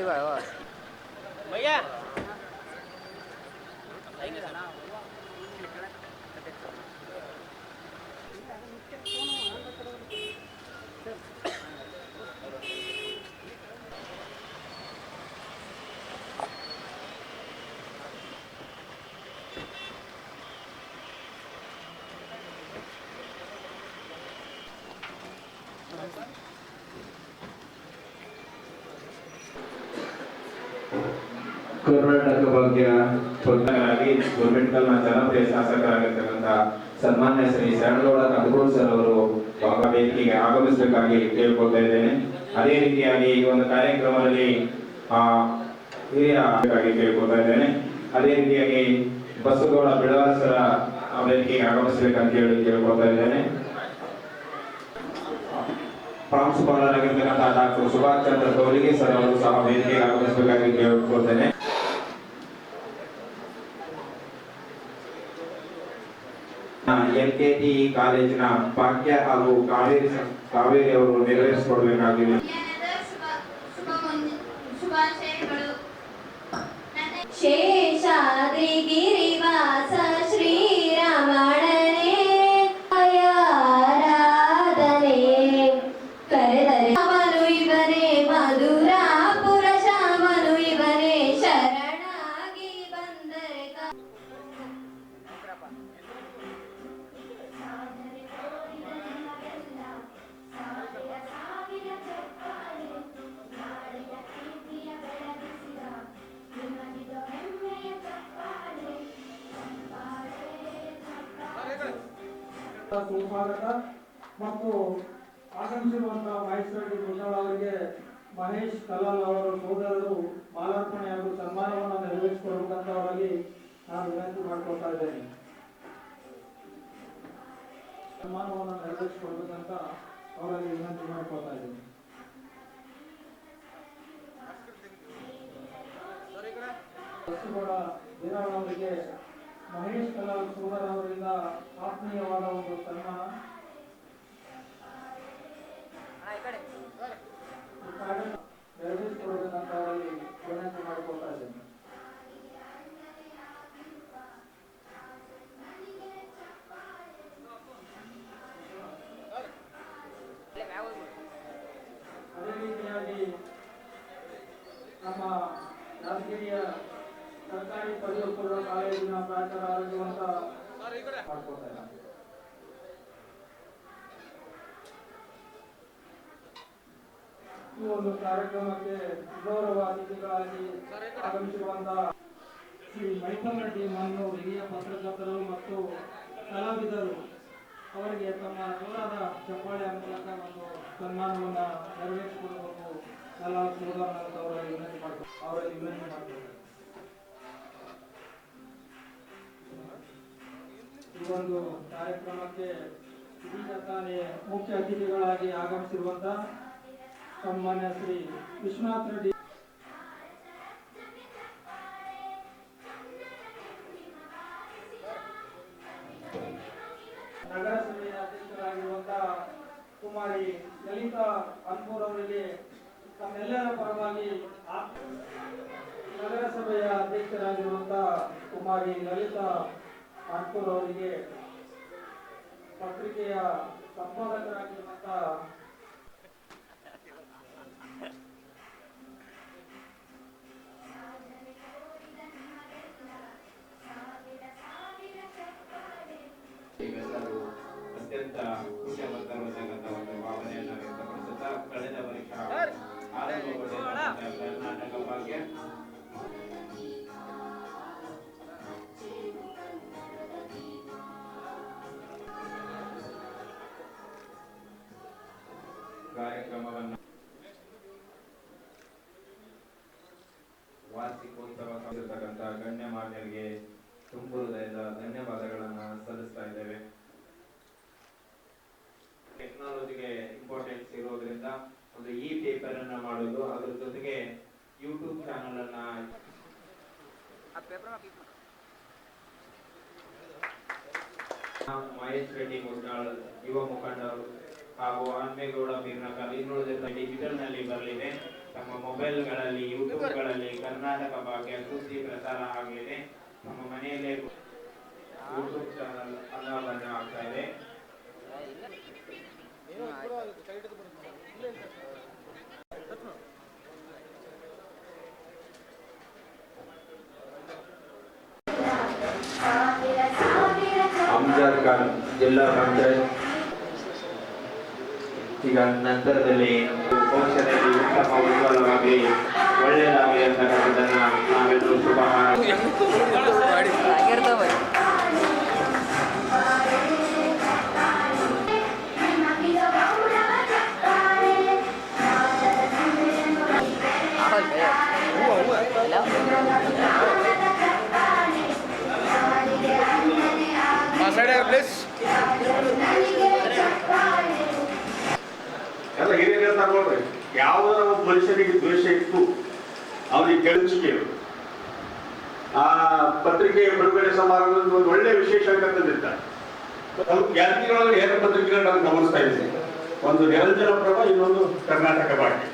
भैया ಕರ್ನಾಟಕ ಬಗ್ಗೆ ಪ್ರಧಾನರಾಗಿ ಗೋರ್ಮೆಂಟ್ಕಲ್ನ ಜನಪ್ರಿಯ ಶಾಸಕರಾಗಿರ್ತಕ್ಕಂಥ ಸನ್ಮಾನ್ಯ ಶ್ರೀ ಶರಣಗೌಡ ಕದಗೋಳ್ ಸರ್ ಅವರು ವೇದಿಕೆಗೆ ಆಗಮಿಸಬೇಕಾಗಿ ಕೇಳಿಕೊಳ್ತಾ ಇದ್ದೇನೆ. ಅದೇ ರೀತಿಯಾಗಿ ಈ ಒಂದು ಕಾರ್ಯಕ್ರಮದಲ್ಲಿ ಹಿರಿಯ ಕೇಳಿಕೊಳ್ತಾ ಇದ್ದೇನೆ. ಅದೇ ರೀತಿಯಾಗಿ ಬಸವಗೌಡ ಬಿಳವಾರ ಸರ ವೇದಿಕೆಗೆ ಆಗಮಿಸಬೇಕಂತ ಕೇಳಿಕೊಳ್ತಾ ಇದ್ದೇನೆ. ಪ್ರಾಂಶುಪಾಲರಾಗಿರ್ತಕ್ಕಂಥ ಡಾಕ್ಟರ್ ಸುಭಾಷ್ ಚಂದ್ರ ತೋಲಿಗೆ ಸರ್ ಅವರು ಸಹ ವೇದಿಕೆಗೆ ಆಗಮಿಸಬೇಕಾಗಿ ಕೇಳಿಕೊಳ್ತೇನೆ. LKT ಕಾಲೇಜಿನ ಭಾಗ್ಯ ಹಾಗೂ ಕಾವೇರಿ ಅವರು ನೆರವೇರಿಸಿಕೊಡಬೇಕಾಗಿದೆ. ಶೇಷಾದ್ರಿ ಗಿರಿವಾಸ ಶ್ರೀರಮಣನೇ ಆರಾಧನೆ ಕರೆದರೆ ಅವನು ಇವನೇ ಮಧುರಾಪುರ ಶಾಮನು ಇವನೇ ಶರಣಾಗಿ ಬಂದರೆ ಸುಸ್ವಾಗತ ಮತ್ತು ಆಗಮಿಸಿರುವಂತಹ ಮಹೇಶ್ವರಿ ಗುಂಡಾಳ್ ಅವರಿಗೆ ಮಹೇಶ್ ಕಲಾಲ್ ಅವರ ಸೋದರರು ಮಾಲಾರ್ಪಣೆ ಹಾಗೂ ಸನ್ಮಾನವನ್ನು ನೆರವೇರಿಸಿಕೊಡಬೇಕಂತ ಅವರಲ್ಲಿ ನಾನು ವಿನಂತಿ ಮಾಡಿಕೊಳ್ತಾ ಇದ್ದೇನೆ. ಸನ್ಮಾನವನ್ನು ನೆರವೇರಿಸಿಕೊಡ್ಬೇಕಂತ ಅವರಲ್ಲಿ ವಿನಂತಿ ಮಾಡಿಕೊಳ್ತಾ ಇದ್ದೇನೆ. ಬಸವಗೌಡ ಬೀರಾಳ್ ಅವರಿಗೆ ಮಹೇಶ್ ಕಲಾಲ್ ಸೋದರ ಅವರಿಂದ ಆತ್ಮೀಯವಾದ ಒಂದು ಸನ್ಮಾನ ನೆರವೇರಿಸಿಕೊಡಬೇಕಂತ ಅವರಲ್ಲಿ ವಿನಂತಿ ಮಾಡಿಕೊಳ್ತಾ ಇದ್ದೇನೆ. ಅದೇ ರೀತಿಯಾಗಿ ನಮ್ಮ ಯಾದಗಿರಿಯ ಸರ್ಕಾರಿ ಪದವಿ ಪೂರ್ವ ಕಾಲೇಜಿನ ಪ್ರಾಚಾರ್ಯರಾಗಿರುವಂತ ಮಾಡ್ಕೊಳ್ತಾ ಇದ್ದಾರೆ. ಈ ಒಂದು ಕಾರ್ಯಕ್ರಮಕ್ಕೆ ಗೌರವ ಅತಿಥಿಗಳಾಗಿ ಆಗಮಿಸಿರುವಂತಹ ಶ್ರೀ ಮೈಥಲ್ ರೆಡ್ಡಿ ಮನ್ನೂರು ಹಿರಿಯ ಪತ್ರಕರ್ತರು ಮತ್ತು ಕಲಾವಿದರು ಅವರಿಗೆ ತಮ್ಮ ಜೋರಾದ ಚಪ್ಪಾಳೆಯ ಮೂಲಕ ಒಂದು ಸನ್ಮಾನವನ್ನು ನೆರವೇರಿಸಿಕೊಡಬೇಕು ಎಲ್ಲ ಸೋದರನಾದ ಅವರಲ್ಲಿ ವಿನಂತಿ ಮಾಡ್ತಾರೆ. ಈ ಒಂದು ಕಾರ್ಯಕ್ರಮಕ್ಕೆ ಇದೀಗ ತಾನೇ ಮುಖ್ಯ ಅತಿಥಿಗಳಾಗಿ ಆಗಮಿಸಿರುವಂತ ಸನ್ಮಾನ್ಯ ಶ್ರೀ ವಿಶ್ವನಾಥ್ ರೆಡ್ಡಿ ನಗರಸಭೆಯ ಅಧ್ಯಕ್ಷರಾಗಿರುವಂತಹ ಕುಮಾರಿ ಲಲಿತಾ ಅನ್ಪೂರ್ ಅವರಿಗೆ ತಮ್ಮೆಲ್ಲರ ಪರವಾಗಿ ನಗರಸಭೆಯ ಅಧ್ಯಕ್ಷರಾಗಿರುವಂತಹ ಕುಮಾರಿ ಲಲಿತಾ ಅನ್ಪೂರ್ ಅವರಿಗೆ ಪತ್ರಿಕೆಯ ಸಂಪಾದಕರಾಗಿರುವಂತಹ ಅತ್ಯಂತ ಖುಷಿಯಾಗಿರ್ತಕ್ಕಂಥ ಒಂದು ಭಾವನೆಯನ್ನು ವ್ಯಕ್ತಪಡಿಸುತ್ತಾ ಕಳೆದ ವರ್ಷ ಆರಂಭಗೊಂಡ ಕರ್ನಾಟಕ ಭಾಗ್ಯ ಕಾರ್ಯಕ್ರಮವನ್ನು ವಾರ್ಷಿಕೋತ್ಸವ ಇರತಕ್ಕಂಥ ಗಣ್ಯಮಾನ್ಯರಿಗೆ ತುಂಬು ಹೃದಯದ ಧನ್ಯವಾದಗಳನ್ನು ಸಲ್ಲಿಸ್ತಾ ಇದ್ದೇವೆ. ಟೆಕ್ನಾಲಜಿಗೆ ಇಂಪಾರ್ಟೆನ್ಸ್ ಇರೋದ್ರಿಂದ ಒಂದು ಈ ಪೇಪರ್ ಅನ್ನ ಮಾಡೋದು, ಅದ್ರ ಜೊತೆಗೆ ಯೂಟ್ಯೂಬ್ ಚಾನಲ್ ಅನ್ನ ಮಹೇಶ್ ರೆಡ್ಡಿ ಮುದ್ನಾಳ್ ಯುವ ಮುಖಂಡರು ಹಾಗೂ ಆನ್ಮೇಗೌಡ ಬೀರ್ನಕಲ್ ಇನ್ನುಳಿದ ಡಿಜಿಟಲ್ ನಲ್ಲಿ ಬರಲಿದೆ. ತಮ್ಮ ಮೊಬೈಲ್ಗಳಲ್ಲಿ ಯೂಟ್ಯೂಬ್ಗಳಲ್ಲಿ ಕರ್ನಾಟಕ ಭಾಗ್ಯ ಸುದ್ದಿ ಪ್ರಸಾರ ಆಗಲಿದೆ. ನಮ್ಮ ಮನೆಯಲ್ಲೇ ಯೂಟ್ಯೂಬ್ ಚಾನಲ್ ಅನಾವರಣ ಆಗ್ತಾ ಇದೆ. ಅಮ್ಜದ್ ಖಾನ್ ಜಿಲ್ಲಾ ಪಂಚಾಯತ್ ಈಗ ನಂತರದಲ್ಲಿ ಭವಿಷ್ಯದಲ್ಲಿ ಉತ್ತಮ ಉಜ್ವಲವಾಗಿ ಒಳ್ಳೆಯದಾಗಲಿ ಅಂತಕ್ಕಂಥದ್ದನ್ನ ನಾವೆಲ್ಲರೂ ಶುಭ ಎಲ್ಲ ಹಿರಿಯರು ಹೇಳ್ತಾರೆ ನೋಡ್ರಿ, ಯಾವುದರ ಒಬ್ಬ ಮನುಷ್ಯನಿಗೆ ದ್ವೇಷ ಇತ್ತು ಅವನಿಗೆ ಕೆಳಚಿಕೆ. ಆ ಪತ್ರಿಕೆಯ ಬಿಡುಗಡೆ ಸಮಾರಂಭದಲ್ಲಿ ಒಂದು ಒಳ್ಳೆ ವಿಶೇಷ ತಂದಿರ್ತಾರೆ. ಜಾತಿಗಳೊಳಗೆ ಎರಡು ಪತ್ರಿಕೆಗಳು ನಾನು ಗಮನಿಸ್ತಾ ಇದ್ದೀನಿ. ಒಂದು ನಿರಂಜನ ಪ್ರಭ, ಇನ್ನೊಂದು ಕರ್ನಾಟಕ ಭಾಗ್ಯ.